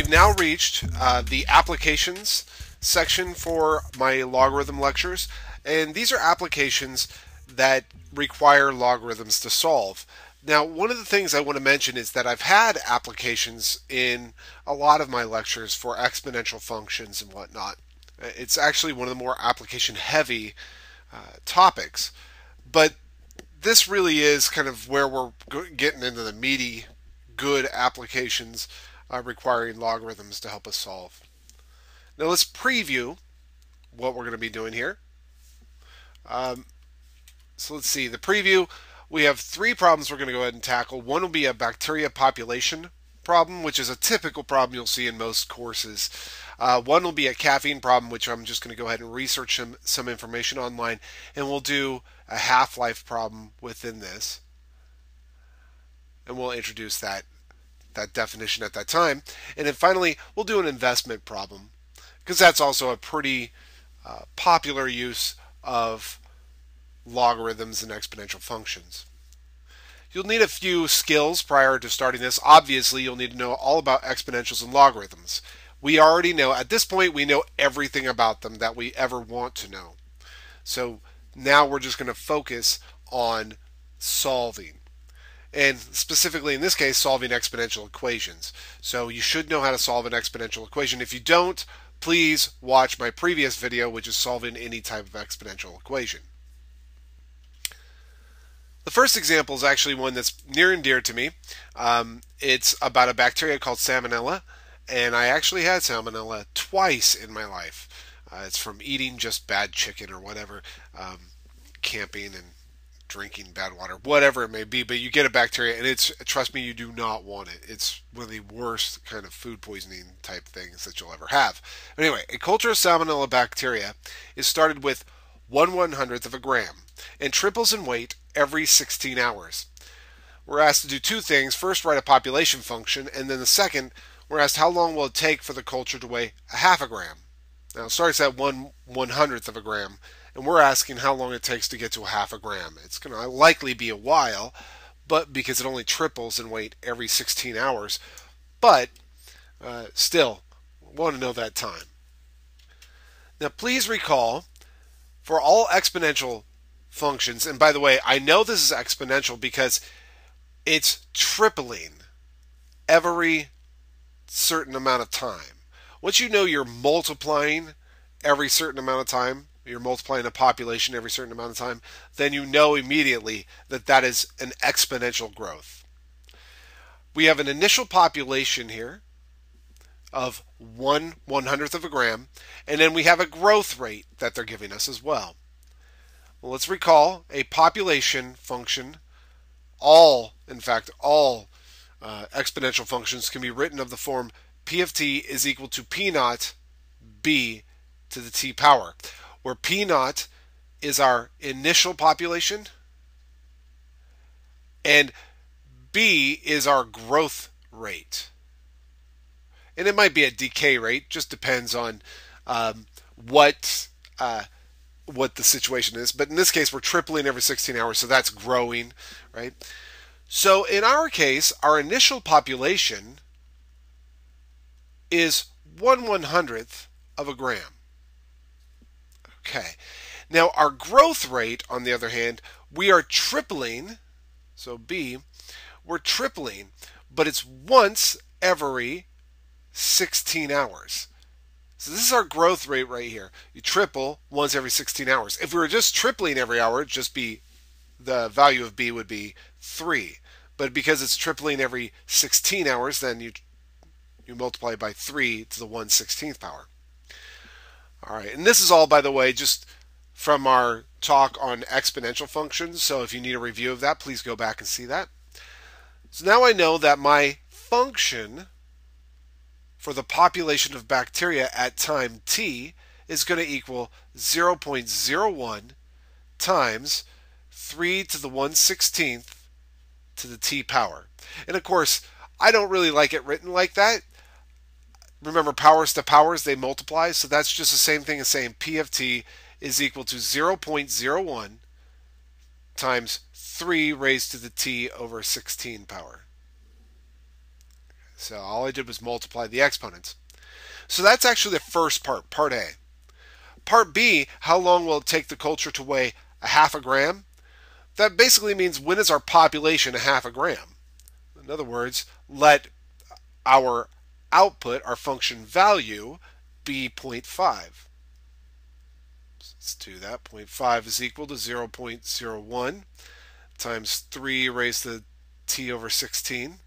we've now reached the applications section for my logarithm lectures, and these are applications that require logarithms to solve. Now, one of the things I want to mention is that I've had applications in a lot of my lectures for exponential functions and whatnot. It's actually one of the more application heavy topics, but this really is kind of where we're getting into the meaty, good applications requiring logarithms to help us solve. Now let's preview what we're going to be doing here. So let's see, the preview, we have three problems we're going to go ahead and tackle. One will be a bacteria population problem, which is a typical problem you'll see in most courses. One will be a caffeine problem, which I'm just going to go ahead and research some information online, and we'll do a half-life problem within this. And we'll introduce that definition at that time. And then finally, we'll do an investment problem, because that's also a pretty popular use of logarithms and exponential functions. You'll need a few skills prior to starting this. Obviously, you'll need to know all about exponentials and logarithms. We already know, at this point, we know everything about them that we ever want to know. So now we're just going to focus on solving. And specifically in this case, solving exponential equations. So you should know how to solve an exponential equation. If you don't, please watch my previous video, which is solving any type of exponential equation. The first example is actually one that's near and dear to me. It's about a bacteria called Salmonella, and I actually had Salmonella twice in my life. It's from eating just bad chicken or whatever, camping and drinking bad water, whatever it may be, but you get a bacteria, and trust me, you do not want it. It's one of the worst kind of food poisoning type things that you'll ever have. But anyway, a culture of Salmonella bacteria is started with 1/100th of a gram and triples in weight every 16 hours. We're asked to do two things. First, write a population function, and then the second, we're asked how long will it take for the culture to weigh a half a gram. Now it starts at 1/100th of a gram, and we're asking how long it takes to get to a half a gram. It's going to likely be a while, but because it only triples in weight every 16 hours, but still, want to know that time. Now please recall, for all exponential functions, and by the way, I know this is exponential because it's tripling every certain amount of time. Once you know you're multiplying every certain amount of time, you're multiplying a population every certain amount of time, then you know immediately that that is an exponential growth. We have an initial population here of 1/100th of a gram, and then we have a growth rate that they're giving us as well. Well, let's recall a population function. In fact, all exponential functions can be written of the form p of t is equal to p naught b to the t power, where p naught is our initial population and b is our growth rate. And it might be a decay rate, just depends on what the situation is. But in this case, we're tripling every 16 hours, so that's growing, right? So in our case, our initial population is 1/100th of a gram. Okay. Now our growth rate, on the other hand, we are tripling, so B, we're tripling, but it's once every 16 hours. So this is our growth rate right here. You triple once every 16 hours. If we were just tripling every hour, it'd just be, the value of B would be 3. But because it's tripling every 16 hours, then you multiply by 3 to the 1/16th power. All right, and this is all, by the way, just from our talk on exponential functions. So if you need a review of that, please go back and see that. So now I know that my function for the population of bacteria at time t is going to equal 0.01 times 3 to the 1/16th to the t power. And of course, I don't really like it written like that. Remember, powers to powers, they multiply, so that's just the same thing as saying p of t is equal to 0.01 times 3 raised to the t over 16 power. So all I did was multiply the exponents. So that's actually the first part, part A. Part B, how long will it take the culture to weigh a half a gram? That basically means when is our population a half a gram? In other words, let our output, our function value, be 0.5. Let's do that. 0.5 is equal to 0.01 times 3 raised to t over 16.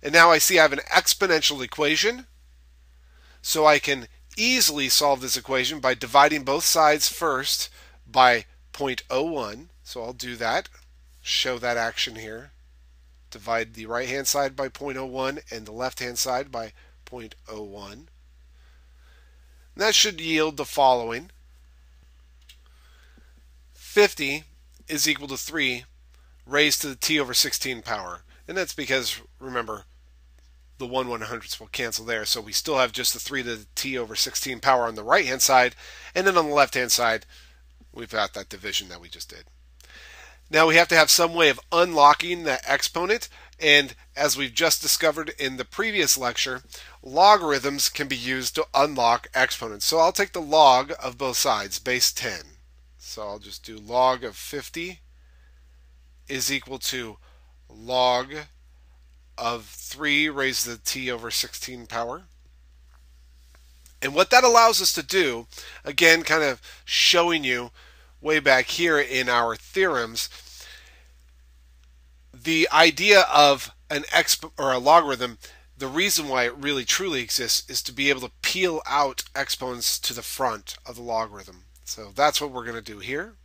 And now I see I have an exponential equation, so I can easily solve this equation by dividing both sides first by 0.01. So I'll do that, show that action here. Divide the right hand side by 0.01 and the left hand side by 0.01. And that should yield the following. 50 is equal to 3 raised to the t over 16 power. And that's because, remember, the 1/100ths will cancel there, so we still have just the 3 to the t over 16 power on the right hand side, and then on the left hand side we've got that division that we just did. Now we have to have some way of unlocking that exponent, and as we've just discovered in the previous lecture, logarithms can be used to unlock exponents. So I'll take the log of both sides, base 10. So I'll just do log of 50 is equal to log of 3 raised to the t over 16 power. And what that allows us to do, again, kind of showing you way back here in our theorems, the idea of an or a logarithm, the reason why it really truly exists is to be able to peel out exponents to the front of the logarithm. So that's what we're going to do here.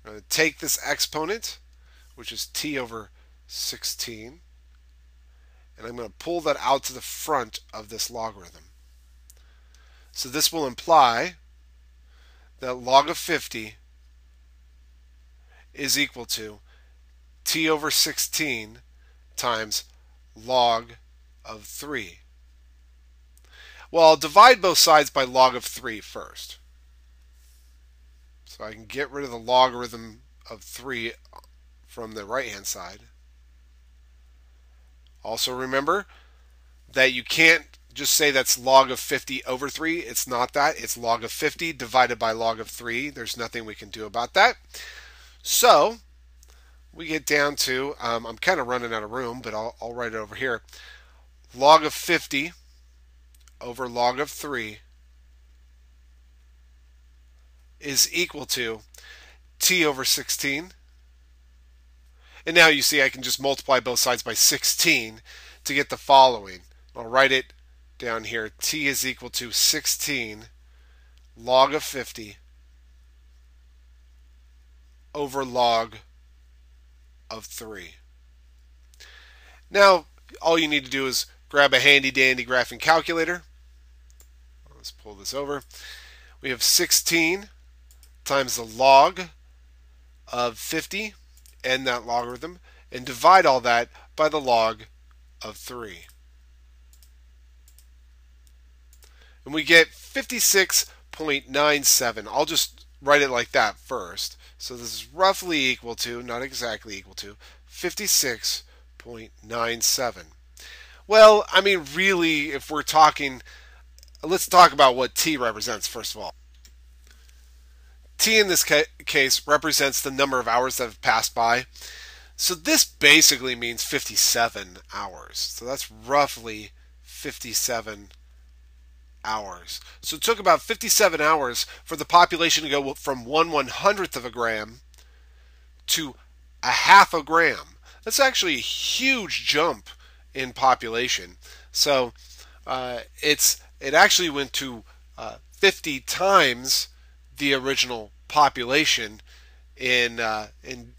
I'm going to take this exponent, which is t over 16, and I'm going to pull that out to the front of this logarithm. So this will imply that log of 50 is equal to t over 16 times log of 3. Well, I'll divide both sides by log of 3 first. So I can get rid of the logarithm of 3 from the right hand side. Also remember that you can't just say that's log of 50 over 3. It's not that. It's log of 50 divided by log of 3. There's nothing we can do about that. So we get down to, I'm kind of running out of room, but I'll write it over here. Log of 50 over log of 3 is equal to t over 16. And now you see I can just multiply both sides by 16 to get the following. I'll write it down here. T is equal to 16 log of 50 over log of 3. Now, all you need to do is grab a handy dandy graphing calculator. Let's pull this over. We have 16 times the log of 50 and that logarithm, and divide all that by the log of 3. And we get 56.97. I'll just write it like that first. So this is roughly equal to, not exactly equal to, 56.97. Well, I mean, really, if we're talking, let's talk about what t represents first of all. T in this case represents the number of hours that have passed by. So this basically means 57 hours. So that's roughly 57 hours. So it took about 57 hours for the population to go from 1/100th of a gram to a half a gram. That's actually a huge jump in population. So it actually went to 50 times the original population in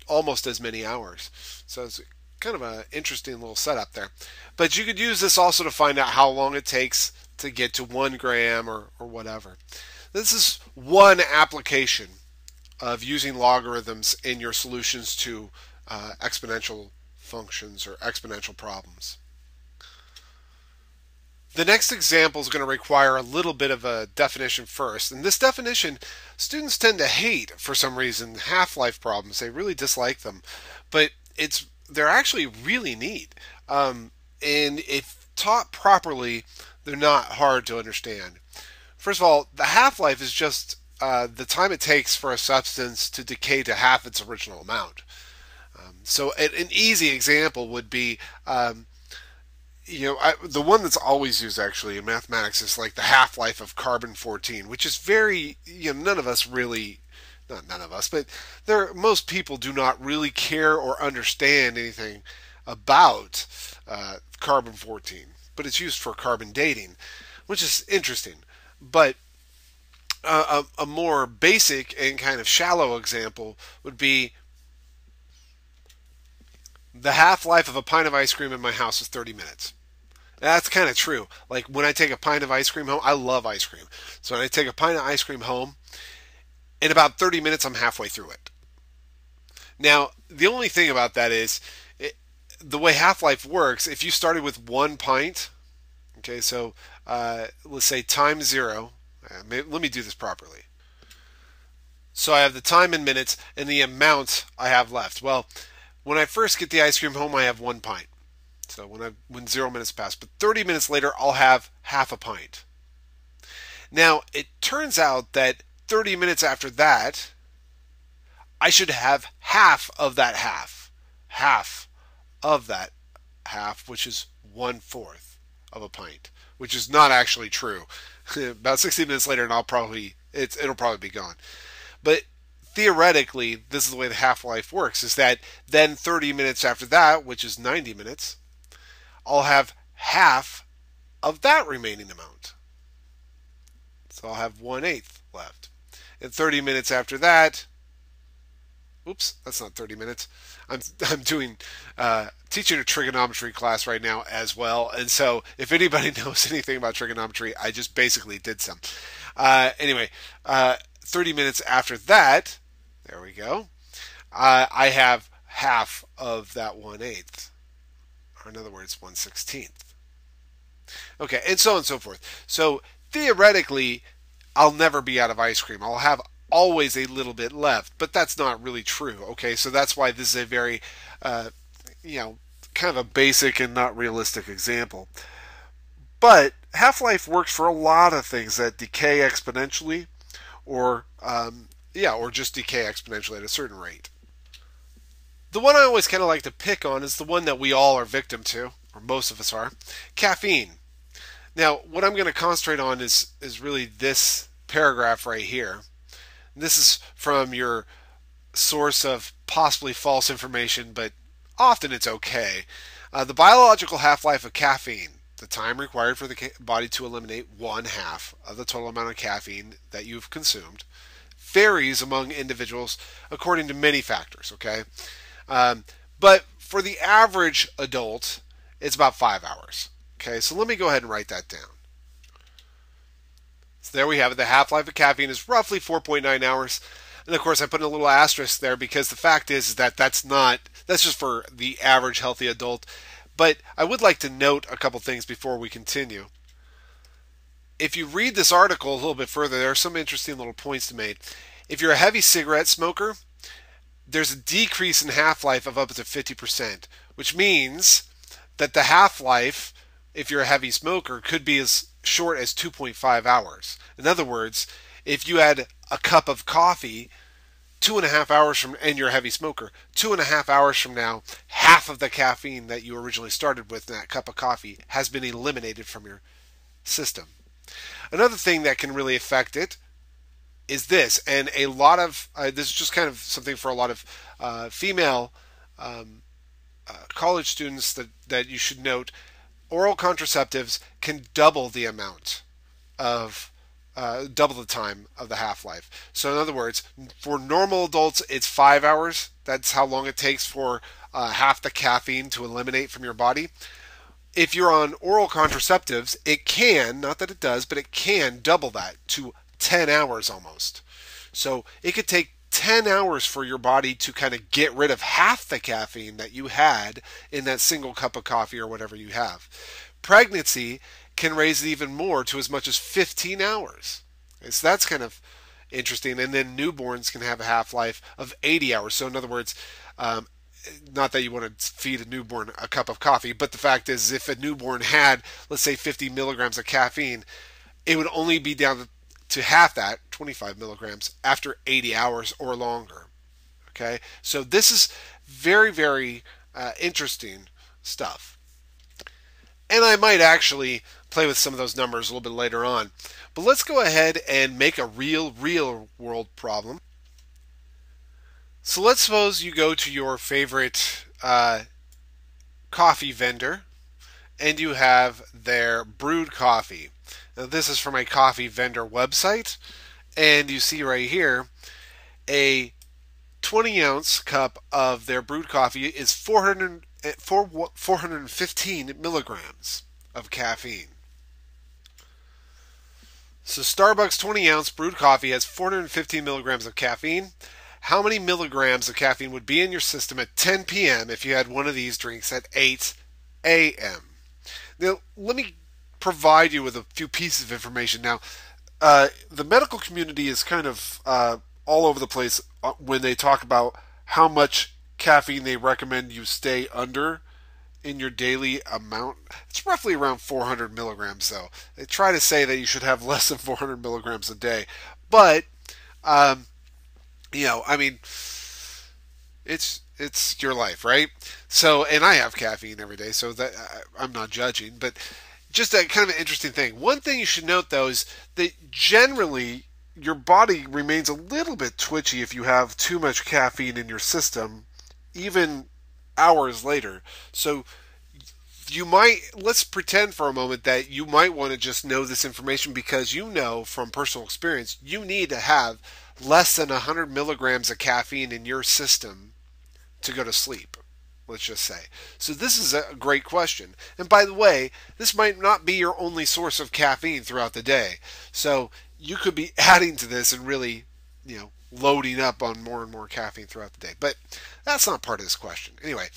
almost as many hours. So it's kind of an interesting little setup there. But you could use this also to find out how long it takes to get to 1 gram or whatever. This is one application of using logarithms in your solutions to exponential functions or exponential problems. The next example is going to require a little bit of a definition first. And this definition, students tend to hate for some reason half-life problems. They really dislike them. But they're actually really neat. and if taught properly, they're not hard to understand. First of all, the half-life is just the time it takes for a substance to decay to half its original amount. So an easy example would be, the one that's always used actually in mathematics is like the half-life of carbon-14, which is very, none of us really, not none of us, but most people do not really care or understand anything about carbon-14, but it's used for carbon dating, which is interesting. But a more basic and kind of shallow example would be the half-life of a pint of ice cream in my house is 30 minutes. That's kind of true. Like when I take a pint of ice cream home, I love ice cream. So when I take a pint of ice cream home, in about 30 minutes, I'm halfway through it. Now, the only thing about that is the way half-life works, if you started with 1 pint, okay, so let's say time 0. Let me do this properly. So I have the time in minutes and the amount I have left. Well, when I first get the ice cream home, I have 1 pint. So when 0 minutes pass, but 30 minutes later, I'll have half a pint. Now, it turns out that 30 minutes after that, I should have half of that half. Half of that half, which is 1/4 of a pint, which is not actually true. About 60 minutes later, and it'll probably be gone. But theoretically, this is the way the half-life works, is that then 30 minutes after that, which is 90 minutes, I'll have half of that remaining amount. So I'll have 1/8 left. And 30 minutes after that, oops, that's not 30 minutes. I'm doing teaching a trigonometry class right now as well, and so if anybody knows anything about trigonometry, I just basically did some. Anyway, 30 minutes after that, there we go. I have half of that 1/8, or in other words, 1/16. Okay, and so on and so forth. So theoretically, I'll never be out of ice cream. I'll have always a little bit left, but that's not really true. Okay, so that's why this is a very, kind of a basic and not realistic example. But half-life works for a lot of things that decay exponentially, or just decay exponentially at a certain rate. The one I always kind of like to pick on is the one that we all are victim to, or most of us are, caffeine. Now, what I'm going to concentrate on is really this paragraph right here. This is from your source of possibly false information, but often it's okay. The biological half-life of caffeine, the time required for the body to eliminate 1/2 of the total amount of caffeine that you've consumed, varies among individuals according to many factors, okay? But for the average adult, it's about 5 hours. Okay, so let me go ahead and write that down. So there we have it. The half-life of caffeine is roughly 4.9 hours. And of course, I put in a little asterisk there because the fact is that that's just for the average healthy adult. But I would like to note a couple things before we continue. If you read this article a little bit further, there are some interesting little points to make. If you're a heavy cigarette smoker, there's a decrease in half-life of up to 50%, which means that the half-life, if you're a heavy smoker, could be as short as 2.5 hours. In other words, if you had a cup of coffee 2.5 hours from, and you're a heavy smoker, 2.5 hours from now, half of the caffeine that you originally started with in that cup of coffee has been eliminated from your system. Another thing that can really affect it is this, and a lot of this is just kind of something for a lot of female college students that you should note. Oral contraceptives can double the amount of double the time of the half-life. So in other words, for normal adults, it's 5 hours. That's how long it takes for half the caffeine to eliminate from your body. If you're on oral contraceptives, it can, not that it does, but it can double that to 10 hours almost. So it could take 10 hours for your body to kind of get rid of half the caffeine that you had in that single cup of coffee or whatever you have. Pregnancy can raise it even more to as much as 15 hours. Okay, so that's kind of interesting. And then newborns can have a half-life of 80 hours. So in other words, not that you want to feed a newborn a cup of coffee, but the fact is, if a newborn had, let's say, 50 milligrams of caffeine, it would only be down to half that, 25 milligrams, after 80 hours or longer. Okay, so this is very, very interesting stuff. And I might actually play with some of those numbers a little bit later on. But let's go ahead and make a real world problem. So let's suppose you go to your favorite coffee vendor and you have their brewed coffee. Now, this is from a coffee vendor website, and you see right here a 20-ounce cup of their brewed coffee is 415 milligrams of caffeine. So Starbucks 20-ounce brewed coffee has 415 milligrams of caffeine. How many milligrams of caffeine would be in your system at 10 p.m. if you had one of these drinks at 8 a.m.? Now, let me provide you with a few pieces of information. Now, the medical community is kind of all over the place when they talk about how much caffeine they recommend you stay under in your daily amount. It's roughly around 400 milligrams, though. They try to say that you should have less than 400 milligrams a day. But, I mean, it's your life, right? So, and I have caffeine every day, so that I'm not judging, but just a kind of an interesting thing. One thing you should note, though, is that generally your body remains a little bit twitchy if you have too much caffeine in your system, even hours later. So you might, let's pretend for a moment that you might want to just know this information because you know from personal experience you need to have less than 100 milligrams of caffeine in your system to go to sleep, let's just say. So this is a great question. And by the way, this might not be your only source of caffeine throughout the day. So you could be adding to this and really, loading up on more and more caffeine throughout the day. But that's not part of this question. Anyway,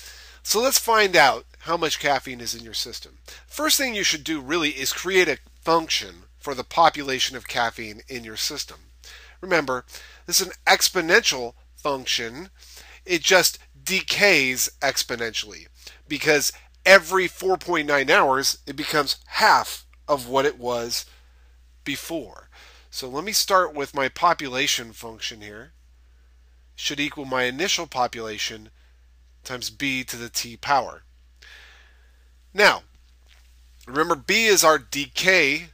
so let's find out how much caffeine is in your system. First thing you should do really is create a function for the population of caffeine in your system. Remember, this is an exponential function. It just decays exponentially because every 4.9 hours it becomes half of what it was before. So let me start with my population function here. Should equal my initial population times b to the t power. Now, remember b is our decay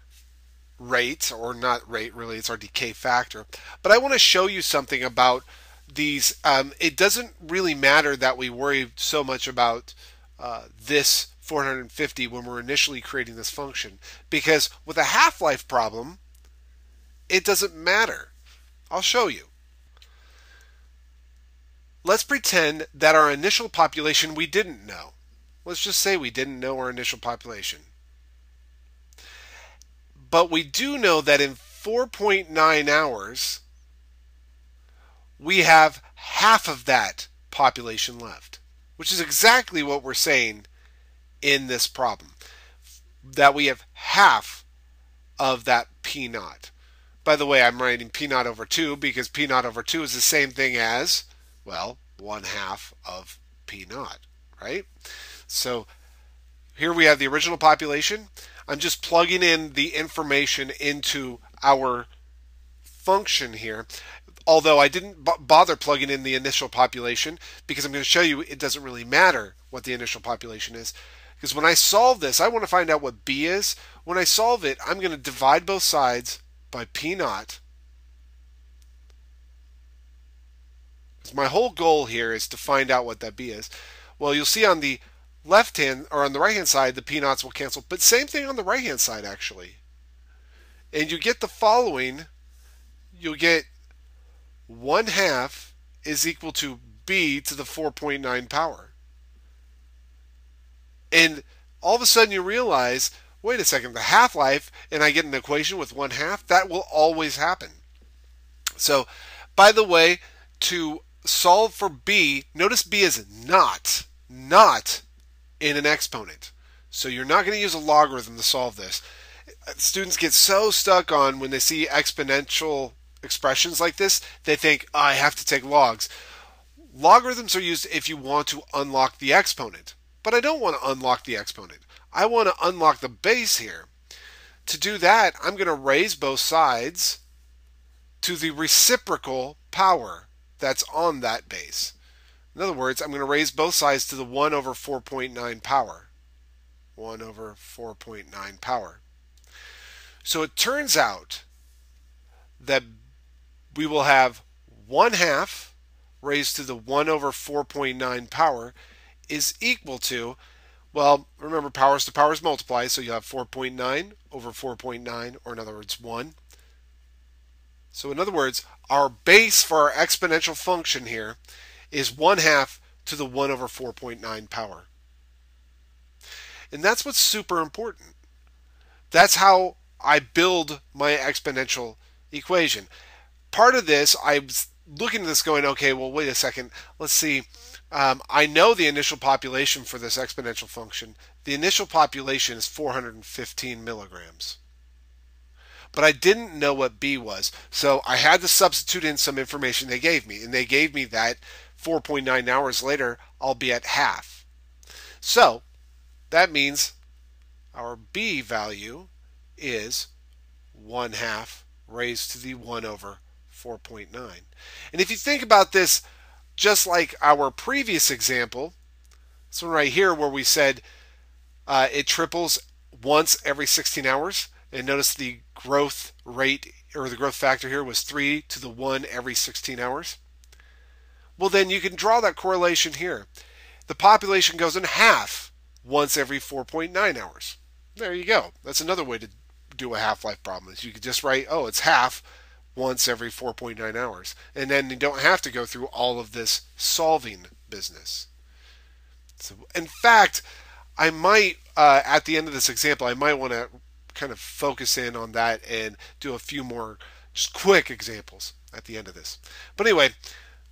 rate, or not rate really, it's our decay factor. But I want to show you something about these. It doesn't really matter that we worry so much about this 450 when we're initially creating this function, because with a half-life problem, it doesn't matter. I'll show you. Let's pretend that our initial population we didn't know. Let's just say we didn't know our initial population. But we do know that in 4.9 hours, we have half of that population left, which is exactly what we're saying in this problem, that we have half of that P naught. By the way, I'm writing P naught over 2 because P naught over 2 is the same thing as, well, 1/2 of P naught, right? So here we have the original population. I'm just plugging in the information into our function here, although I didn't bother plugging in the initial population because I'm going to show you it doesn't really matter what the initial population is. Because when I solve this, I want to find out what b is. When I solve it, I'm going to divide both sides by P naught. Because my whole goal here is to find out what that b is. Well, you'll see on the left hand, or on the right hand side, the P naughts will cancel, but same thing on the right hand side actually. And you get the following. You'll get 1/2 is equal to b to the 4.9 power. And all of a sudden you realize, wait a second, the half-life, and I get an equation with 1/2, that will always happen. So, by the way, to solve for b, notice b is not in an exponent. So you're not going to use a logarithm to solve this. Students get so stuck on when they see exponential expressions like this, they think, oh, I have to take logs. Logarithms are used if you want to unlock the exponent. But I don't want to unlock the exponent. I want to unlock the base here. To do that, I'm going to raise both sides to the reciprocal power that's on that base. In other words, I'm going to raise both sides to the 1 over 4.9 power. 1 over 4.9 power. So it turns out that we will have 1/2 raised to the 1 over 4.9 power is equal to, well, remember powers to powers multiply, so you'll have 4.9 over 4.9, or in other words, 1. So in other words, our base for our exponential function here is 1/2 to the 1 over 4.9 power. And that's what's super important. That's how I build my exponential equation. Part of this, I was looking at this going, okay, well, wait a second. Let's see. I know the initial population for this exponential function. The initial population is 415 milligrams. But I didn't know what B was. So I had to substitute in some information they gave me. And they gave me that 4.9 hours later, I'll be at half. So that means our B value is 1/2 raised to the 1 over 4.9. And if you think about this, just like our previous example, this one right here where we said it triples once every 16 hours, and notice the growth rate or the growth factor here was 3 to the 1 every 16 hours. Well, then you can draw that correlation here. The population goes in half once every 4.9 hours. There you go. That's another way to do a half-life problem. Is you could just write, oh, it's half once every 4.9 hours. And then you don't have to go through all of this solving business. So, in fact, I might, at the end of this example, I might want to kind of focus in on that and do a few more just quick examples at the end of this. But anyway,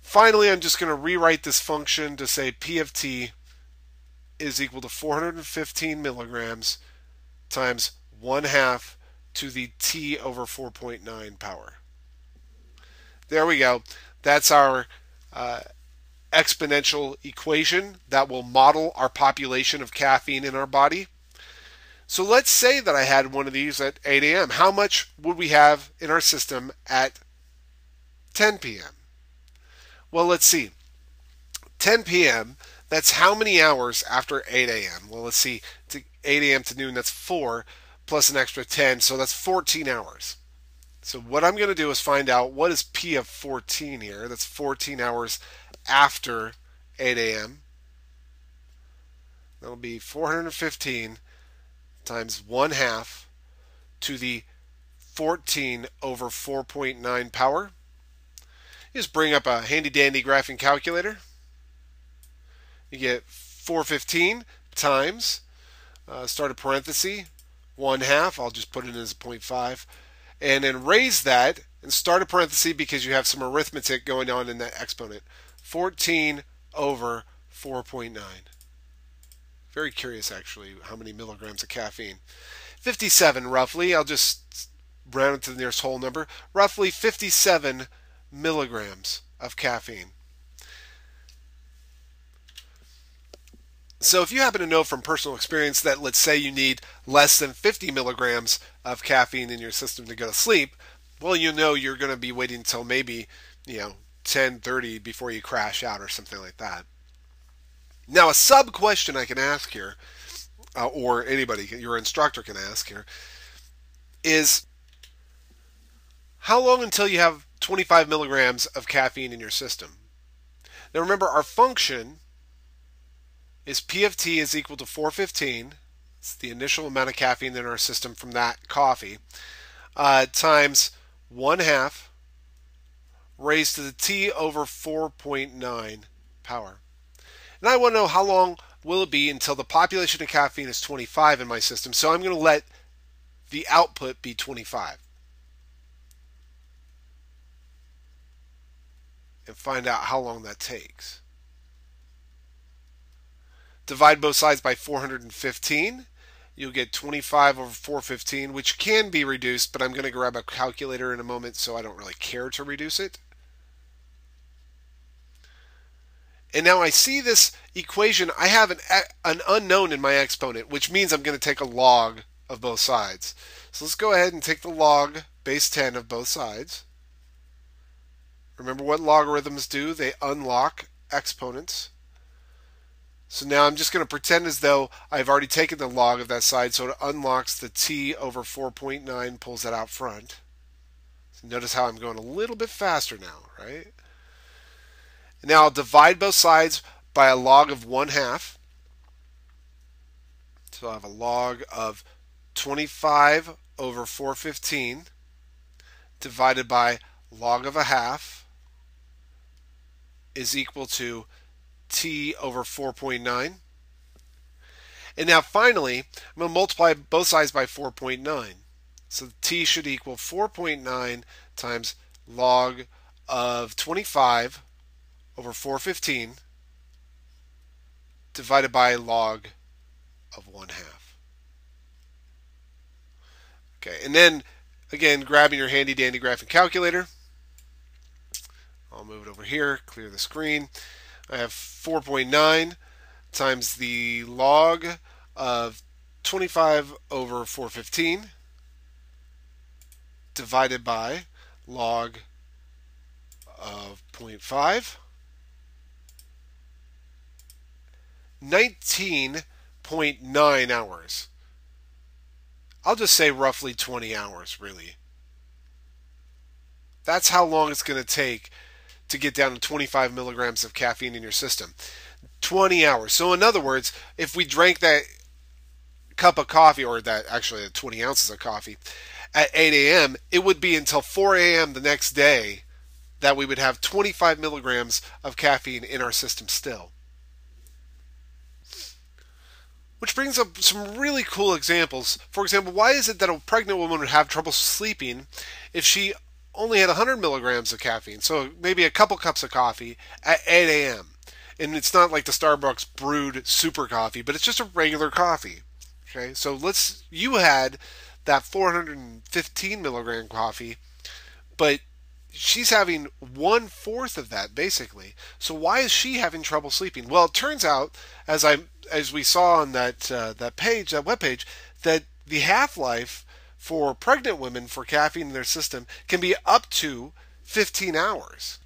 finally, I'm just going to rewrite this function to say P of t is equal to 415 milligrams times 1/2 to the t over 4.9 power. There we go. That's our exponential equation that will model our population of caffeine in our body. So let's say that I had one of these at 8 a.m. How much would we have in our system at 10 p.m.? Well, let's see. 10 p.m., that's how many hours after 8 a.m.? Well, let's see. 8 a.m. to noon, that's 4 plus an extra 10, so that's 14 hours. So what I'm going to do is find out what is P of 14 here. That's 14 hours after 8 a.m. That'll be 415 times 1/2 to the 14 over 4.9 power. You just bring up a handy dandy graphing calculator. You get 415 times, start a parenthesis, 1/2, I'll just put it in as 0.5, and then raise that and start a parenthesis because you have some arithmetic going on in that exponent. 14 over 4.9. Very curious, actually, how many milligrams of caffeine. 57, roughly. I'll just round it to the nearest whole number. Roughly 57 milligrams of caffeine. So if you happen to know from personal experience that, let's say, you need less than 50 milligrams of caffeine in your system to go to sleep, well, you know you're going to be waiting until maybe, 10:30 before you crash out or something like that. Now, a sub question I can ask here, or anybody, your instructor can ask here, is how long until you have 25 milligrams of caffeine in your system? Now remember, our function is P of t is equal to 415, it's the initial amount of caffeine in our system from that coffee, times 1/2 raised to the t over 4.9 power. And I want to know how long will it be until the population of caffeine is 25 in my system, so I'm going to let the output be 25. And find out how long that takes. Divide both sides by 415. You'll get 25 over 415, which can be reduced, but I'm going to grab a calculator in a moment, so I don't really care to reduce it. And now I see this equation. I have an unknown in my exponent, which means I'm going to take a log of both sides. So let's go ahead and take the log base 10 of both sides. Remember what logarithms do? They unlock exponents. So now I'm just going to pretend as though I've already taken the log of that side, so it unlocks the t over 4.9, pulls that out front. So notice how I'm going a little bit faster now, right? And now I'll divide both sides by a log of 1/2. So I'll have a log of 25 over 415 divided by log of 1/2 is equal to t over 4.9. And now finally, I'm going to multiply both sides by 4.9. So t should equal 4.9 times log of 25 over 415 divided by log of 1/2. Okay, and then again, grabbing your handy dandy graphing calculator, I'll move it over here, clear the screen. I have 4.9 times the log of 25 over 415 divided by log of 0.5. 19.9 hours. I'll just say roughly 20 hours, really. That's how long it's going to take to get down to 25 milligrams of caffeine in your system. 20 hours. So in other words, if we drank that cup of coffee, or that actually 20 ounces of coffee, at 8 a.m., it would be until 4 a.m. the next day that we would have 25 milligrams of caffeine in our system still. Which brings up some really cool examples. For example, why is it that a pregnant woman would have trouble sleeping if she only had 100 milligrams of caffeine? So maybe a couple cups of coffee at 8 a.m. And it's not like the Starbucks brewed super coffee, but it's just a regular coffee. Okay, so you had that 415 milligram coffee, but she's having 1/4 of that basically. So why is she having trouble sleeping? Well, it turns out, as we saw on that web page, that the half-life for pregnant women for caffeine in their system can be up to 15 hours.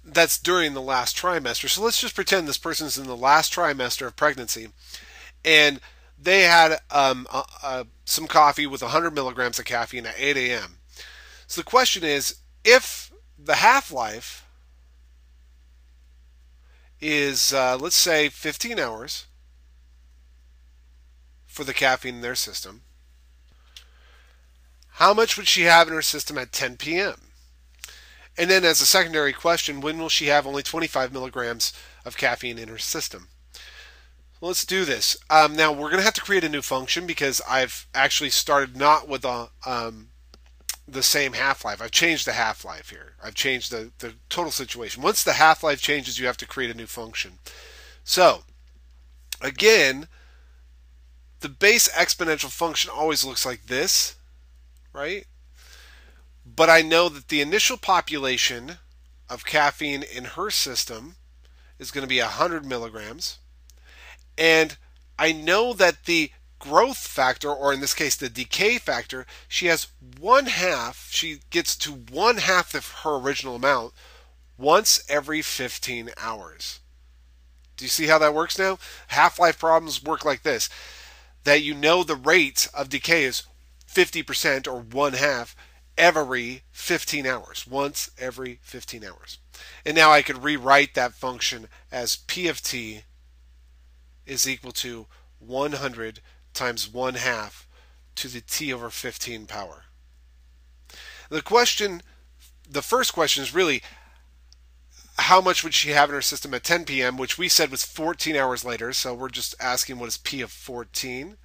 That's during the last trimester. So let's just pretend this person's in the last trimester of pregnancy, and they had some coffee with 100 milligrams of caffeine at 8 a.m. So the question is, if the half-life is, let's say, 15 hours for the caffeine in their system, how much would she have in her system at 10 p.m.? And then as a secondary question, when will she have only 25 milligrams of caffeine in her system? Let's do this. Now we're going to have to create a new function because I've actually started not with the same half-life. I've changed the half-life here. I've changed the total situation. Once the half-life changes, you have to create a new function. So, again, the base exponential function always looks like this, right? But I know that the initial population of caffeine in her system is going to be 100 milligrams. And I know that the growth factor, or in this case the decay factor, she has 1/2. She gets to 1/2 of her original amount once every 15 hours. Do you see how that works now? Half-life problems work like this. That you know the rate of decay is 50% or 1/2 every 15 hours. Once every 15 hours. And now I could rewrite that function as P of t is equal to 100 times 1/2 to the t over 15 power. The first question is really, how much would she have in her system at 10 p.m., which we said was 14 hours later, so we're just asking what is P of 14.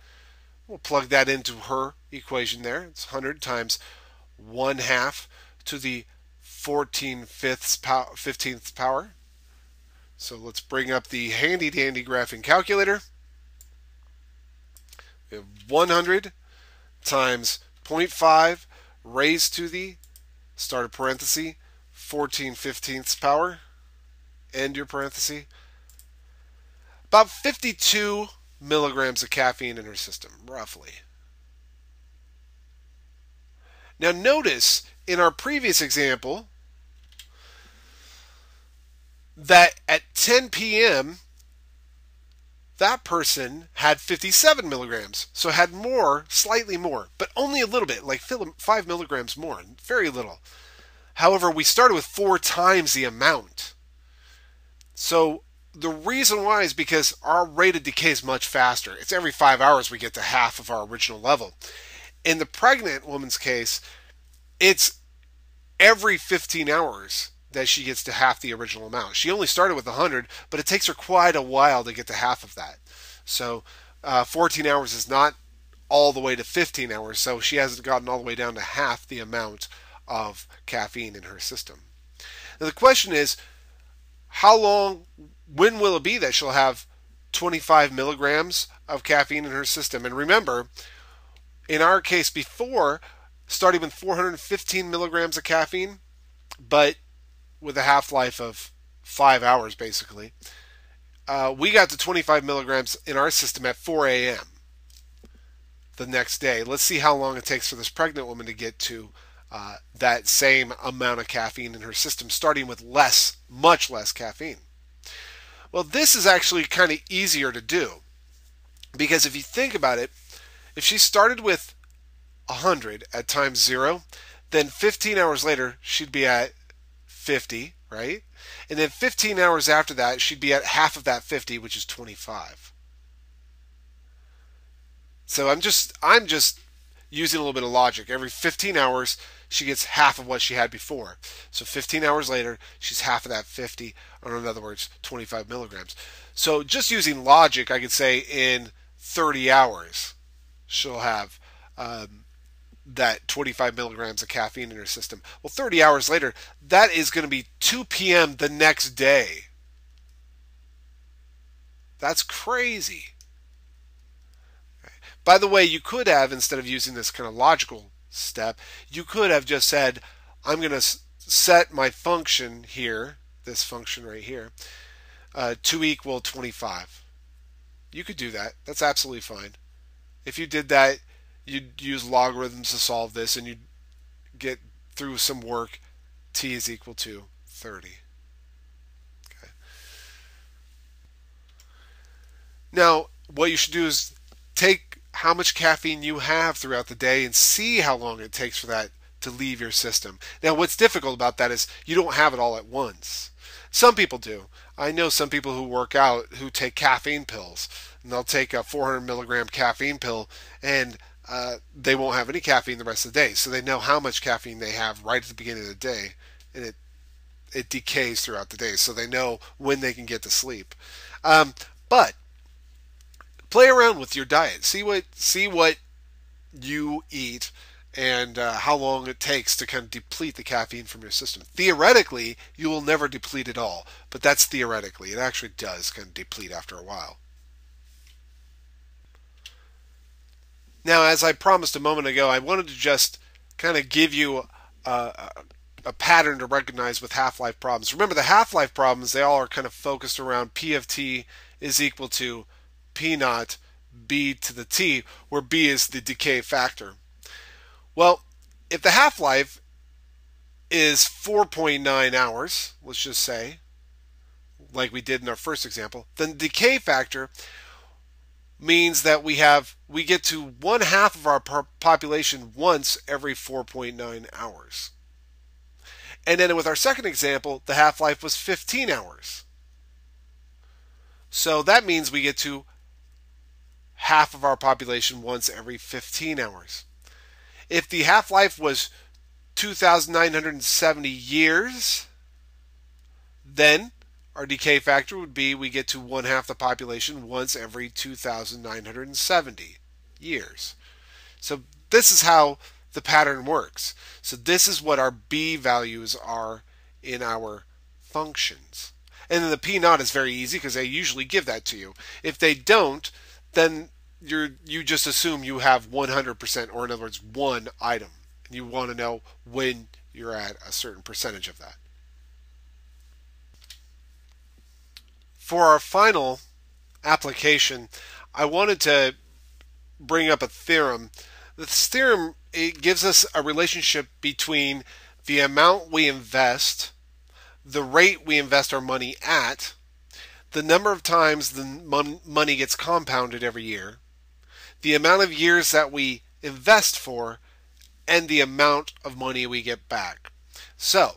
We'll plug that into her equation there. It's 100 times 1/2 to the 15th power. So let's bring up the handy dandy graphing calculator. We have 100 times 0.5 raised to the, start a parenthesis, 14/15 power end your parenthesis. About 52 milligrams of caffeine in her system, roughly. Now notice in our previous example that at 10 p.m. that person had 57 milligrams, so had more, slightly more, but only a little bit, like 5 milligrams more, very little. However, we started with 4 times the amount. So the reason why is because our rate of decay is much faster. It's every 5 hours we get to half of our original level. In the pregnant woman's case, it's every 15 hours that she gets to half the original amount. She only started with 100, but it takes her quite a while to get to half of that. So 14 hours is not all the way to 15 hours, so she hasn't gotten all the way down to half the amount of caffeine in her system. Now the question is, when will it be that she'll have 25 milligrams of caffeine in her system? And remember, in our case before, starting with 415 milligrams of caffeine, but with a half-life of 5 hours basically, we got to 25 milligrams in our system at 4 a.m. the next day. Let's see how long it takes for this pregnant woman to get to that same amount of caffeine in her system, starting with much less caffeine. Well, this is actually kind of easier to do, because if you think about it, if she started with 100 at time 0, then 15 hours later she'd be at 50, right? And then 15 hours after that she'd be at half of that 50, which is 25. So I'm just using a little bit of logic. Every 15 hours she gets half of what she had before. So 15 hours later she's half of that 50, or in other words 25 milligrams. So just using logic, I could say in 30 hours she'll have that 25 milligrams of caffeine in her system. Well, 30 hours later, that is going to be 2 p.m. the next day. That's crazy. By the way, you could have, instead of using this kind of logical step, you could have just said, I'm going to set my function here, this function right here, to equal 25. You could do that. That's absolutely fine. If you did that, you'd use logarithms to solve this, and you'd get through some work. T is equal to 30. Okay. Now, what you should do is take how much caffeine you have throughout the day and see how long it takes for that to leave your system. Now, what's difficult about that is you don't have it all at once. Some people do. I know some people who work out who take caffeine pills, and they'll take a 400 milligram caffeine pill, and they won't have any caffeine the rest of the day. So they know how much caffeine they have right at the beginning of the day, and it decays throughout the day. So they know when they can get to sleep. But play around with your diet. See what you eat and how long it takes to kind of deplete the caffeine from your system. Theoretically, you will never deplete it all, but that's theoretically. It actually does kind of deplete after a while. Now, as I promised a moment ago, I wanted to just kind of give you a pattern to recognize with half-life problems. Remember, the half-life problems, they all are kind of focused around P of t is equal to P naught B to the t, where B is the decay factor. Well, if the half-life is 4.9 hours, let's just say, like we did in our first example, then the decay factor means that we get to 1/2 of our population once every 4.9 hours. And then with our second example, the half-life was 15 hours. So that means we get to half of our population once every 15 hours. If the half-life was 2,970 years, then our decay factor would be we get to 1/2 the population once every 2,970 years. So this is how the pattern works. So this is what our B values are in our functions. And then the P naught is very easy because they usually give that to you. If they don't, then you just assume you have 100%, or in other words, one item. And you want to know when you're at a certain percentage of that. For our final application, I wanted to bring up a theorem. This theorem, it gives us a relationship between the amount we invest, the rate we invest our money at, the number of times the money gets compounded every year, the amount of years that we invest for, and the amount of money we get back. So,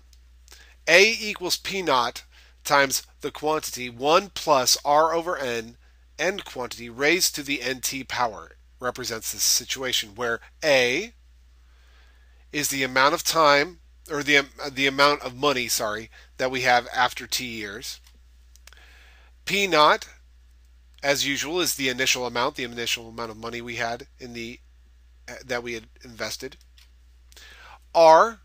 A equals P naught times the quantity 1 plus R over N, end quantity raised to the NT power, represents this situation where A is the amount of time, or the amount of money, that we have after T years. P naught, as usual, is the initial amount of money we had that we had invested. R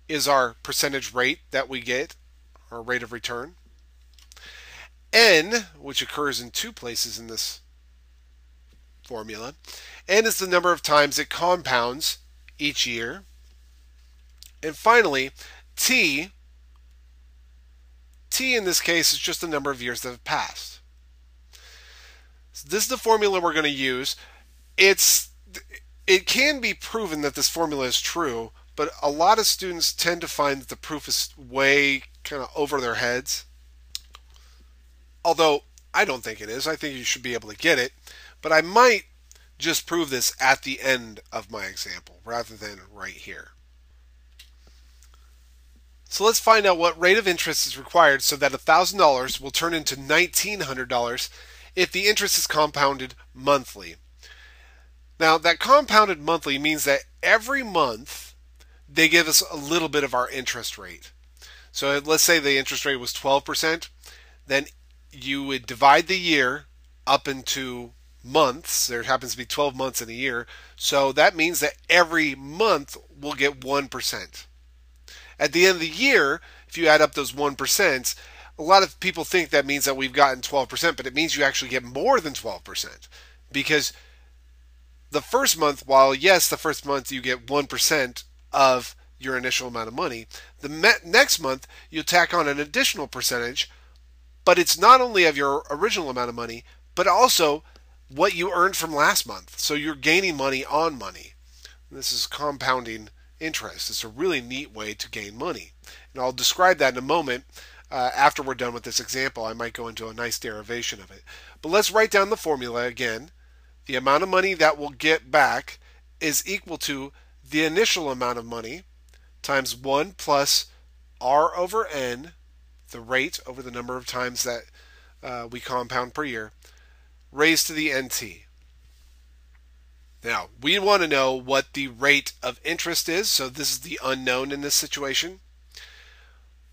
is our percentage rate that we get, our rate of return. N, which occurs in two places in this formula, N is the number of times it compounds each year. And finally, T in this case is just the number of years that have passed. So this is the formula we're going to use. It can be proven that this formula is true, but a lot of students tend to find that the proof is way kind of over their heads. Although I don't think it is. I think you should be able to get it. But I might just prove this at the end of my example rather than right here. So let's find out what rate of interest is required so that $1,000 will turn into $1,900 if the interest is compounded monthly. Now, that compounded monthly means that every month they give us a little bit of our interest rate. So let's say the interest rate was 12%, then you would divide the year up into months. There happens to be 12 months in a year. So that means that every month will get 1%. At the end of the year, if you add up those 1%, a lot of people think that means that we've gotten 12%, but it means you actually get more than 12%. Because the first month, while yes, the first month you get 1% of your initial amount of money, the next month you'll tack on an additional percentage, but it's not only of your original amount of money, but also what you earned from last month. So you're gaining money on money. This is compounding interest. It's a really neat way to gain money. And I'll describe that in a moment. After we're done with this example, I might go into a nice derivation of it. But let's write down the formula again. The amount of money that we'll get back is equal to the initial amount of money times 1 plus R over N, the rate over the number of times that we compound per year, raised to the NT. Now, we want to know what the rate of interest is, so this is the unknown in this situation.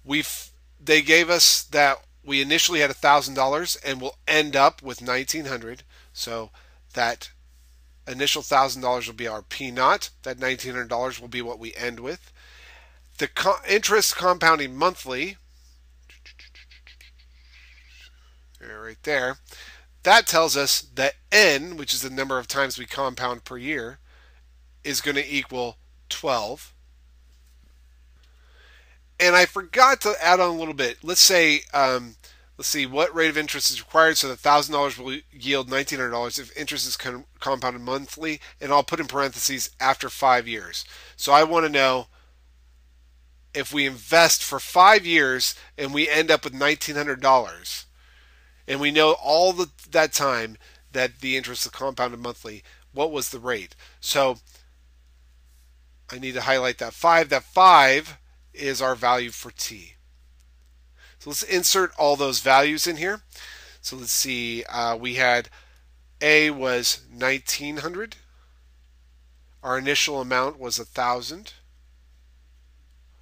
They gave us that we initially had $1,000 and we'll end up with $1,900. So that initial $1,000 will be our P naught. That $1,900 will be what we end with. The interest compounding monthly, right there, that tells us that N, which is the number of times we compound per year, is going to equal 12. And I forgot to add on a little bit. Let's say, let's see, what rate of interest is required so that $1,000 will yield $1,900 if interest is compounded monthly, and I'll put in parentheses after 5 years. So I want to know if we invest for 5 years and we end up with $1,900, and we know all that time that the interest is compounded monthly, what was the rate? So I need to highlight that 5. That 5 is our value for T. So let's insert all those values in here. So let's see, we had A was 1,900. Our initial amount was 1,000.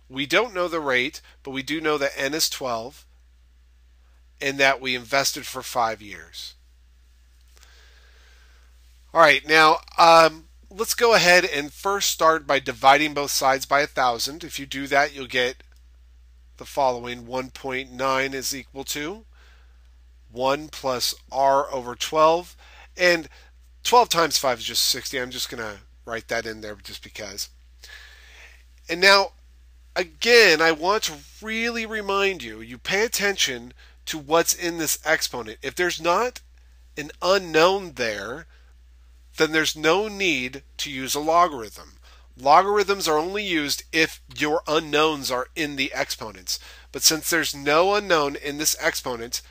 We don't know the rate, but we do know that N is 12 and that we invested for 5 years. All right, now let's go ahead and first start by dividing both sides by 1,000. If you do that, you'll get the following. 1.9 is equal to 1 plus R over 12. And 12 times 5 is just 60. I'm just going to write that in there just because. And now, again, I want to really remind you, you pay attention to what's in this exponent. If there's not an unknown there, then there's no need to use a logarithm. Logarithms are only used if your unknowns are in the exponents. But since there's no unknown in this exponent,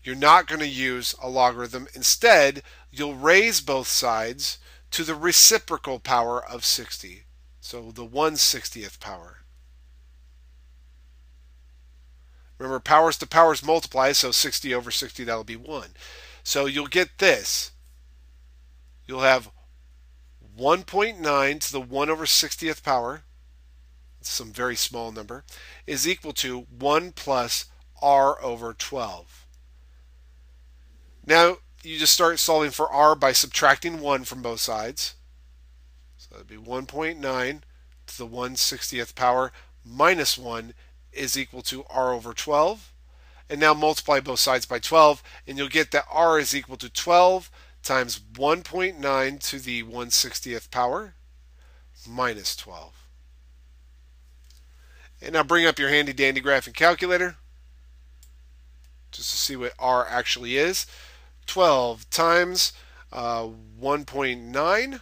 you're not going to use a logarithm. Instead, you'll raise both sides to the reciprocal power of 60. So the 1/60th power. Remember, powers to powers multiply, so 60 over 60, that'll be 1. So you'll get this. You'll have 1.9 to the 1 over 60th power, some very small number, is equal to 1 plus r over 12. Now, you just start solving for r by subtracting 1 from both sides. So that would be 1.9 to the 1/60th power minus 1 is equal to r over 12. And now multiply both sides by 12, and you'll get that r is equal to 12 times 1.9 to the 1/60th power minus 12. And now bring up your handy dandy graphing calculator just to see what r actually is. 12 times 1.9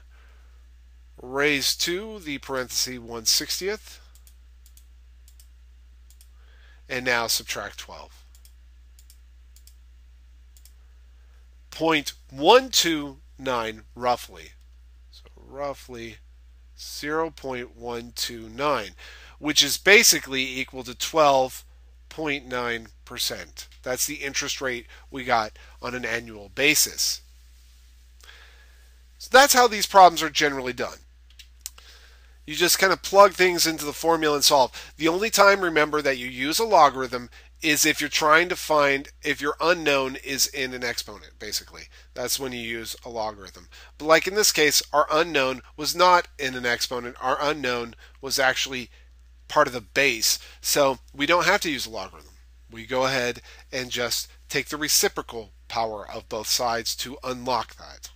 raised to the parenthesis 1/60th. And now subtract 12. 0.129 roughly. So roughly 0.129, which is basically equal to 12.9%. That's the interest rate we got on an annual basis. So that's how these problems are generally done. You just kind of plug things into the formula and solve. The only time, remember, that you use a logarithm is if you're trying to find if your unknown is in an exponent, basically. That's when you use a logarithm. But like in this case, our unknown was not in an exponent. Our unknown was actually part of the base. So we don't have to use a logarithm. We go ahead and just take the reciprocal power of both sides to unlock that.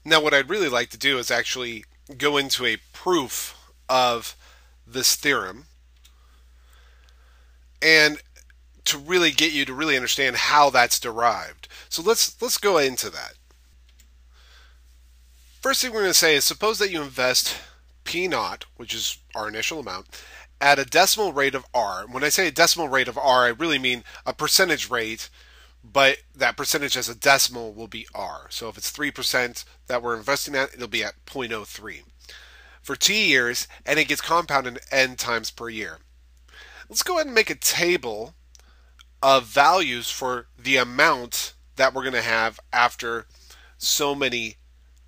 Now what I'd really like to do is actually go into a proof of this theorem, and to really get you to really understand how that's derived. So let's go into that. First thing we're going to say is, suppose that you invest P naught, which is our initial amount, at a decimal rate of r. When I say a decimal rate of r, I really mean a percentage rate, but that percentage as a decimal will be r. So if it's 3% that we're investing at, it'll be at 0.03 for t years, and it gets compounded n times per year. Let's go ahead and make a table of values for the amount that we're going to have after so many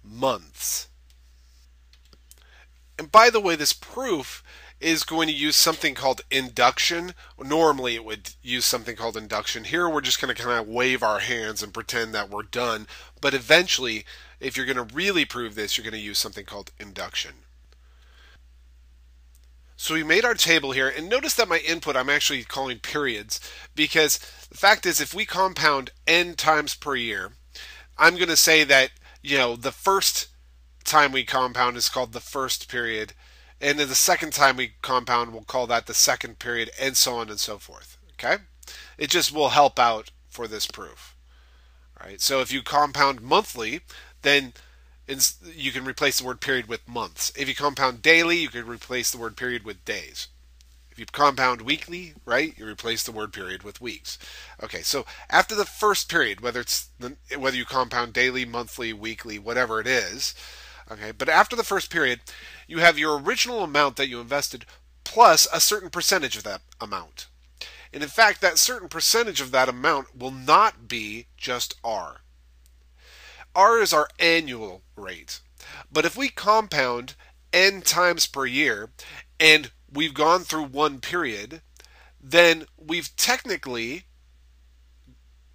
months. And by the way, this proof is going to use something called induction. Normally it would use something called induction. Here we're just going to kind of wave our hands and pretend that we're done. But eventually, if you're going to really prove this, you're going to use something called induction. So we made our table here, and notice that my input I'm actually calling periods, because the fact is, if we compound n times per year, I'm going to say that, the first time we compound is called the first period, and then the second time we compound, we'll call that the second period, and so on and so forth. Okay? It just will help out for this proof. All right? So if you compound monthly, then you can replace the word period with months. If you compound daily, you can replace the word period with days. If you compound weekly, right, you replace the word period with weeks. Okay, so after the first period, whether you compound daily, monthly, weekly, whatever it is, okay, but after the first period, you have your original amount that you invested plus a certain percentage of that amount. And in fact, that certain percentage of that amount will not be just R. R is our annual rate. But if we compound n times per year and we've gone through one period, then we've technically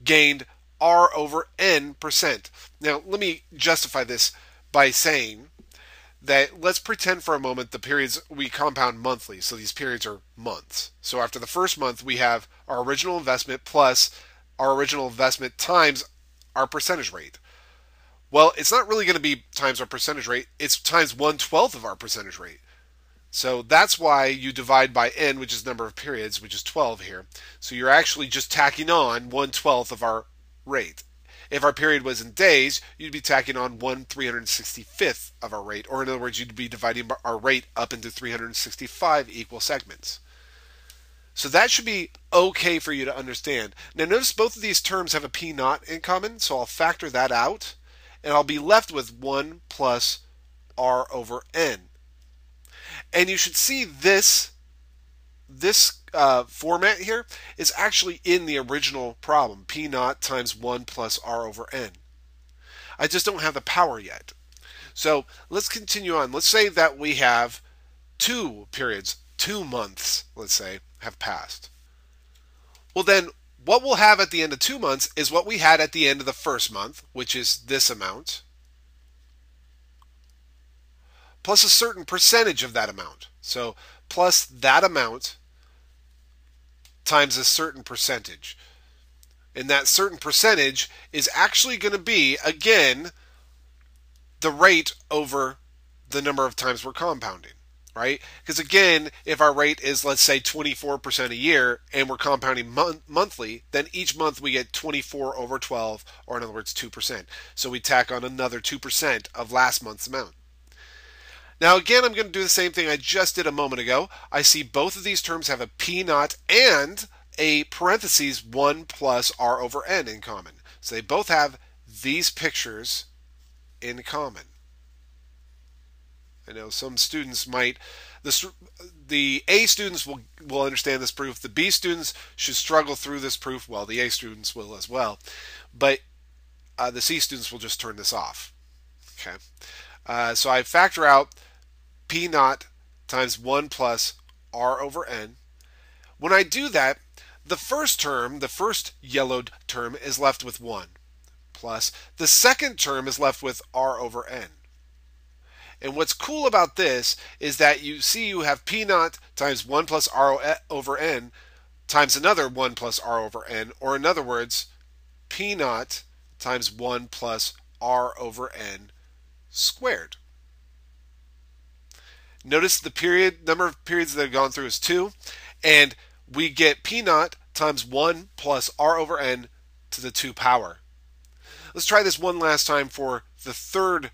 gained R over n percent. Now, let me justify this by saying that let's pretend for a moment the periods we compound monthly. So these periods are months. So after the first month, we have our original investment plus our original investment times our percentage rate. Well, it's not really going to be times our percentage rate. It's times 1/12 of our percentage rate. So that's why you divide by n, which is the number of periods, which is 12 here. So you're actually just tacking on 1/12 of our rate. If our period was in days, you'd be tacking on 1/365th of our rate. Or in other words, you'd be dividing our rate up into 365 equal segments. So that should be okay for you to understand. Now notice both of these terms have a p naught in common, so I'll factor that out, and I'll be left with 1 plus r over n. And you should see this format here is actually in the original problem, p naught times 1 plus r over n. I just don't have the power yet. So let's continue on. Let's say that we have 2 periods, 2 months, let's say, have passed. Well then, what we'll have at the end of 2 months is what we had at the end of the first month, which is this amount, plus a certain percentage of that amount. So plus that amount times a certain percentage. And that certain percentage is actually going to be, again, the rate over the number of times we're compounding, right? Because again, if our rate is, let's say, 24% a year and we're compounding monthly, then each month we get 24 over 12, or in other words, 2%. So we tack on another 2% of last month's amount. Now again, I'm going to do the same thing I just did a moment ago. I see both of these terms have a p naught and a parentheses 1 plus r over n in common. So they both have these pictures in common. I know some students might, the A students will understand this proof. The B students should struggle through this proof. Well, the A students will as well. But the C students will just turn this off. Okay. So I factor out p naught times 1 plus r over n. When I do that, the first term, the first yellowed term, is left with 1, plus the second term is left with r over n. And what's cool about this is that you see you have p naught times 1 plus r over n times another 1 plus r over n, or in other words, p naught times 1 plus r over n squared. Notice the number of periods that have gone through is 2, and we get p naught times 1 plus r over n to the 2 power. Let's try this one last time for the third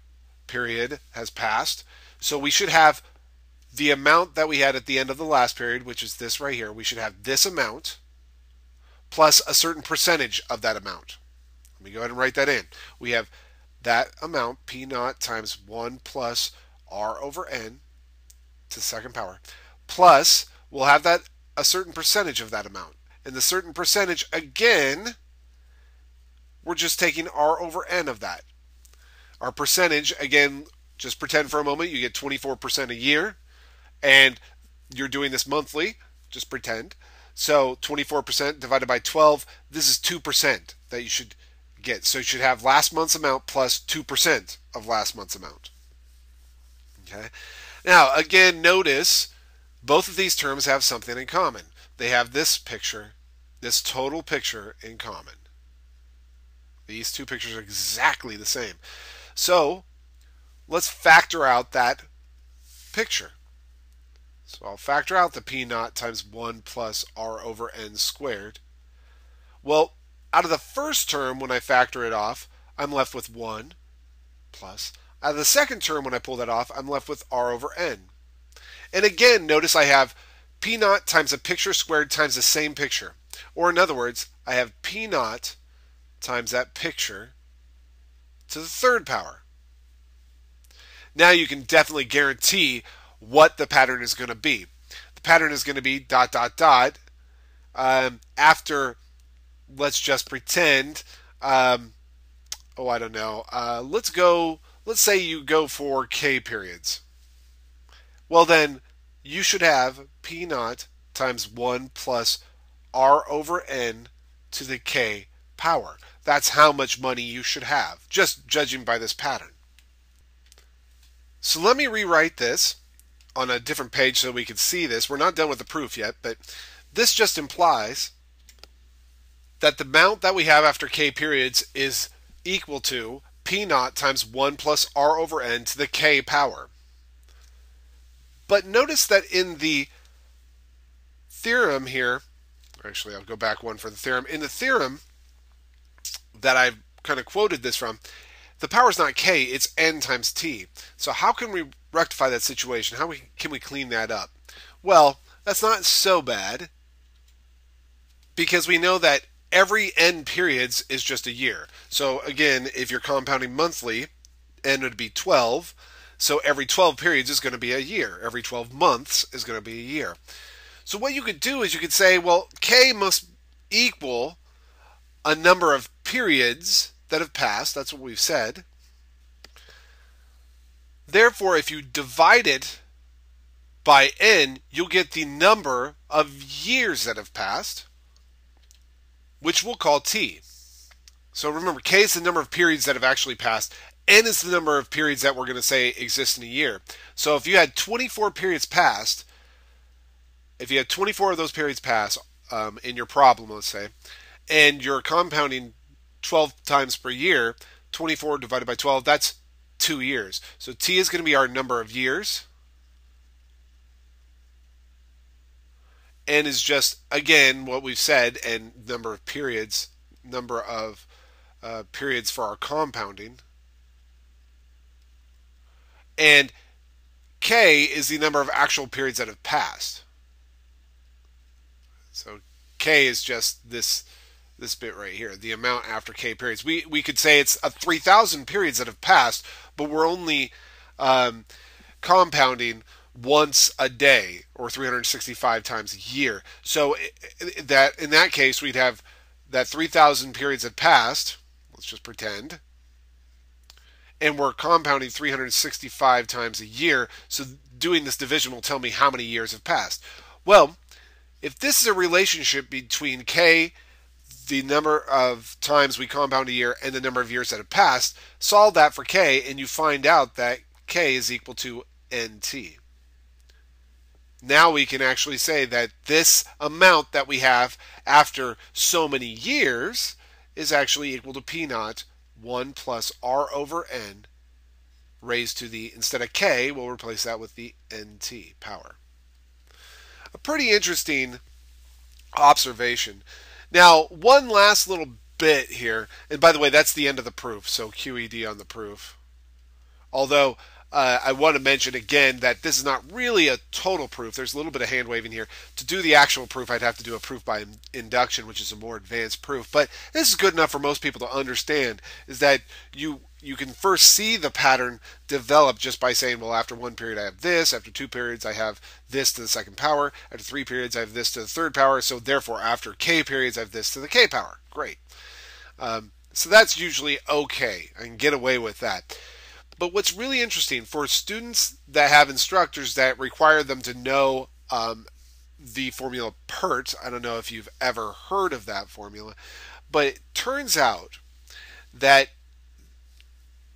period has passed. So we should have the amount that we had at the end of the last period, which is this right here. We should have this amount plus a certain percentage of that amount. Let me go ahead and write that in. We have that amount, p naught times 1 plus r over n to the second power, plus we'll have that a certain percentage of that amount. And the certain percentage, again, we're just taking r over n of that. Our percentage, again, just pretend for a moment you get 24% a year, and you're doing this monthly, just pretend. So 24% divided by 12, this is 2% that you should get. So you should have last month's amount plus 2% of last month's amount. Okay. Now, again, notice both of these terms have something in common. They have this picture, this total picture in common. These two pictures are exactly the same. So let's factor out that picture. So I'll factor out the p naught times 1 plus r over n squared. Well, out of the first term, when I factor it off, I'm left with 1 plus. Out of the second term, when I pull that off, I'm left with r over n. And again, notice I have p naught times a picture squared times the same picture. Or in other words, I have p naught times that picture to the third power. Now you can definitely guarantee what the pattern is going to be. The pattern is going to be dot, dot, dot. After, let's just pretend, I don't know. Let's say you go for k periods. Well then, you should have p naught times 1 plus r over n to the k power. That's how much money you should have, just judging by this pattern. So let me rewrite this on a different page so we can see this. We're not done with the proof yet, but this just implies that the amount that we have after k periods is equal to p naught times 1 plus r over n to the k power. But notice that in the theorem here, actually I'll go back one for the theorem. In the theorem that I've kind of quoted this from, the power is not k, it's n times t. So how can we rectify that situation? How can we clean that up? Well, that's not so bad, because we know that every n periods is just a year. So again, if you're compounding monthly, n would be 12. So every 12 periods is going to be a year. Every 12 months is going to be a year. So what you could do is you could say, well, k must equal a number of periods that have passed. That's what we've said. Therefore, if you divide it by n, you'll get the number of years that have passed, which we'll call t. So remember, k is the number of periods that have actually passed. N is the number of periods that we're going to say exist in a year. So if you had 24 periods passed, if you had 24 of those periods pass in your problem, let's say, and you're compounding 12 times per year, 24 divided by 12, that's 2 years. So t is going to be our number of years. N is just, again, what we've said, and number of periods for our compounding. And k is the number of actual periods that have passed. So k is just this bit right here, the amount after k periods. We could say it's 3,000 periods that have passed, but we're only compounding once a day, or 365 times a year. So that in that case, we'd have that 3,000 periods had passed. Let's just pretend. And we're compounding 365 times a year. So doing this division will tell me how many years have passed. Well, if this is a relationship between k, the number of times we compound a year, and the number of years that have passed, solve that for k, and you find out that k is equal to nt. Now we can actually say that this amount that we have after so many years is actually equal to p naught 1 plus r over n raised to the, instead of k, we'll replace that with the nt power. A pretty interesting observation. Now, one last little bit here, and by the way, that's the end of the proof, so QED on the proof. Although, I want to mention again that this is not really a total proof. There's a little bit of hand waving here. To do the actual proof, I'd have to do a proof by induction, which is a more advanced proof. But this is good enough for most people to understand, is that you can first see the pattern develop just by saying, well, after 1 period I have this, after 2 periods I have this to the 2nd power, after 3 periods I have this to the 3rd power, so therefore after k periods I have this to the k power. Great. So that's usually okay. I can get away with that. But what's really interesting for students that have instructors that require them to know the formula PERT, I don't know if you've ever heard of that formula, but it turns out that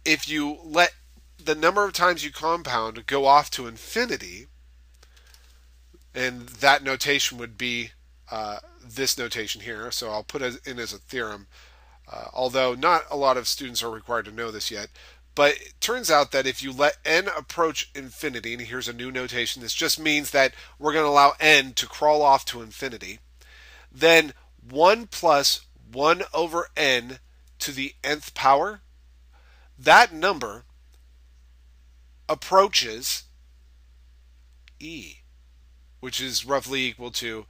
if you let the number of times you compound go off to infinity, and that notation would be this notation here, so I'll put it in as a theorem, although not a lot of students are required to know this yet. But it turns out that if you let n approach infinity, and here's a new notation, this just means that we're going to allow n to crawl off to infinity, then 1 plus 1 over n to the nth power, that number approaches e, which is roughly equal to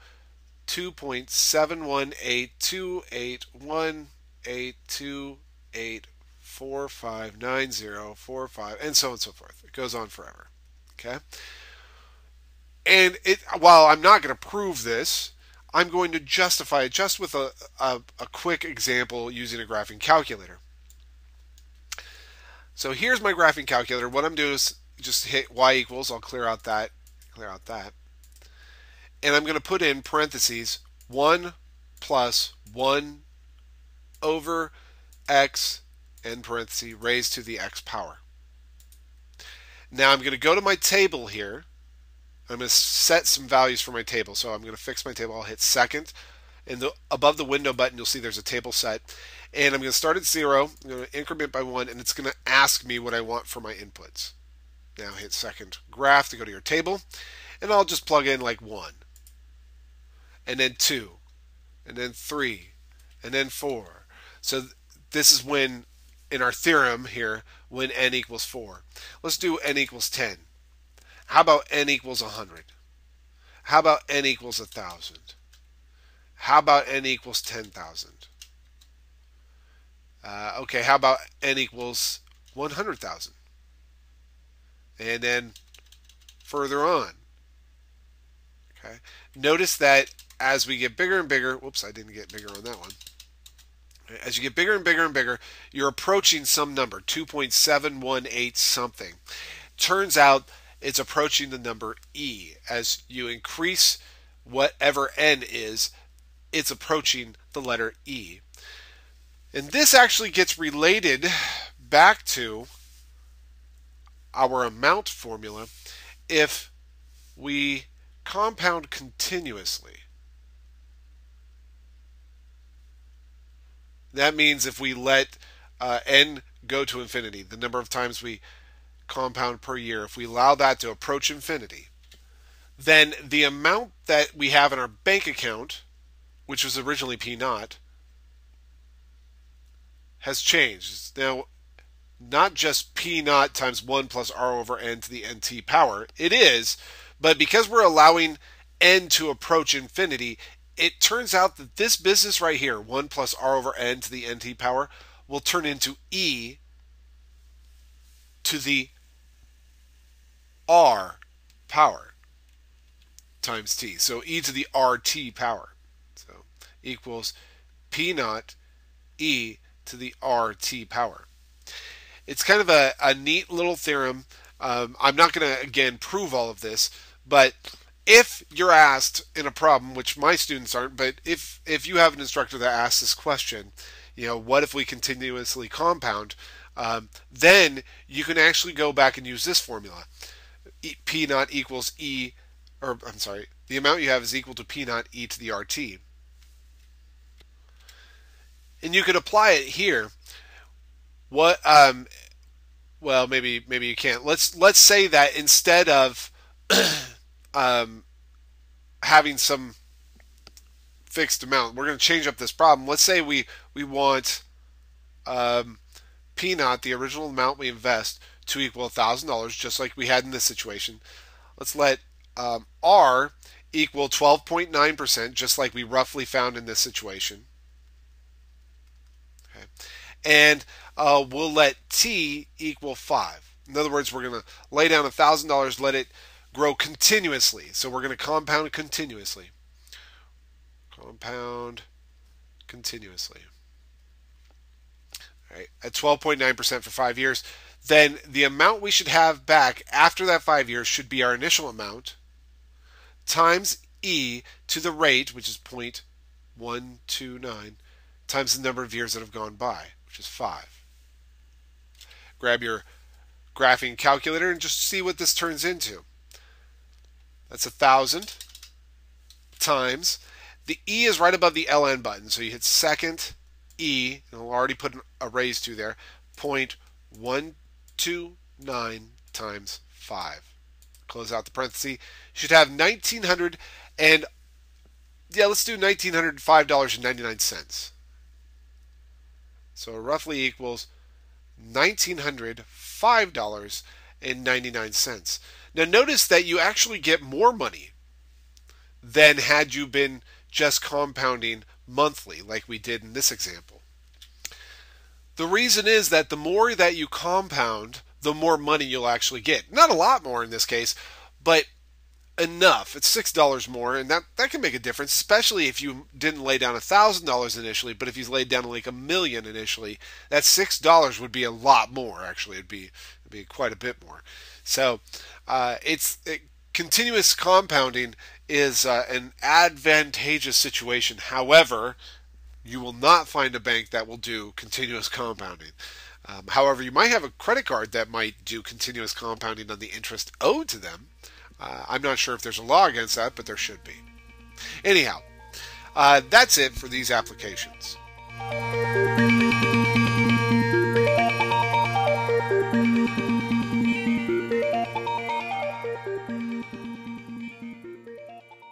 2.7182828459045, and so on and so forth. It goes on forever. Okay? And while I'm not going to prove this, I'm going to justify it just with a quick example using a graphing calculator. So here's my graphing calculator. What I'm doing is just hit y equals. I'll clear out that. And I'm going to put in parentheses 1 plus 1 over x in parentheses raised to the x power. Now I'm going to go to my table here. I'm going to set some values for my table. So I'm going to fix my table. I'll hit second. And above the window button, you'll see there's a table set. And I'm going to start at 0. I'm going to increment by 1, and it's going to ask me what I want for my inputs. Now hit second graph to go to your table, and I'll just plug in like 1, and then 2, and then 3, and then 4. So this is when, in our theorem here, when n equals 4. Let's do n equals 10. How about n equals 100? How about n equals 1,000? How about n equals 10,000? Okay, how about n equals 100,000? And then further on. Okay. Notice that as we get bigger and bigger, whoops, I didn't get bigger on that one. As you get bigger and bigger and bigger, you're approaching some number, 2.718 something. Turns out it's approaching the number e. As you increase whatever n is, it's approaching the letter e. And this actually gets related back to our amount formula if we compound continuously. That means if we let n go to infinity, the number of times we compound per year, if we allow that to approach infinity, then the amount that we have in our bank account, which was originally P naught, has changed. It's now not just P naught times 1 plus r over n to the nt power. It is, but because we're allowing n to approach infinity, it turns out that this business right here, 1 plus r over n to the nt power, will turn into e to the r power times t. So e to the rt power. So equals P naught e to the rt power. It's kind of a neat little theorem. I'm not going to, again, prove all of this, but if you're asked in a problem, which my students aren't, but if you have an instructor that asks this question, what if we continuously compound, then you can actually go back and use this formula. P naught equals e, or I'm sorry, the amount you have is equal to P naught e to the RT. And you could apply it here. What, well, maybe you can't. Let's say that instead of having some fixed amount, we're going to change up this problem. Let's say we want P naught, the original amount we invest, to equal $1,000, just like we had in this situation. Let's let R equal 12.9%, just like we roughly found in this situation. Okay. And we'll let T equal 5. In other words, we're going to lay down $1,000, let it grow continuously. So we're going to compound continuously. Compound continuously. All right, at 12.9% for 5 years. Then the amount we should have back after that 5 years should be our initial amount times e to the rate, which is 0.129, times the number of years that have gone by, which is 5. Grab your graphing calculator and just see what this turns into. That's 1,000 times, the e is right above the ln button, so you hit second e, and I'll already put a raise to there, 0.129 times 5. Close out the parenthesis. You should have $1,900 and, yeah, let's do $1,905.99. So it roughly equals $1,905.99. Now notice that you actually get more money than had you been just compounding monthly like we did in this example. The reason is that the more that you compound, the more money you'll actually get. Not a lot more in this case, but enough. It's $6 more, and that can make a difference, especially if you didn't lay down $1,000 initially, but if you laid down like $1 million initially, that $6 would be a lot more. Actually, it'd be quite a bit more. So continuous compounding is an advantageous situation. However, you will not find a bank that will do continuous compounding. However, you might have a credit card that might do continuous compounding on the interest owed to them. I'm not sure if there's a law against that, but there should be. Anyhow, that's it for these applications.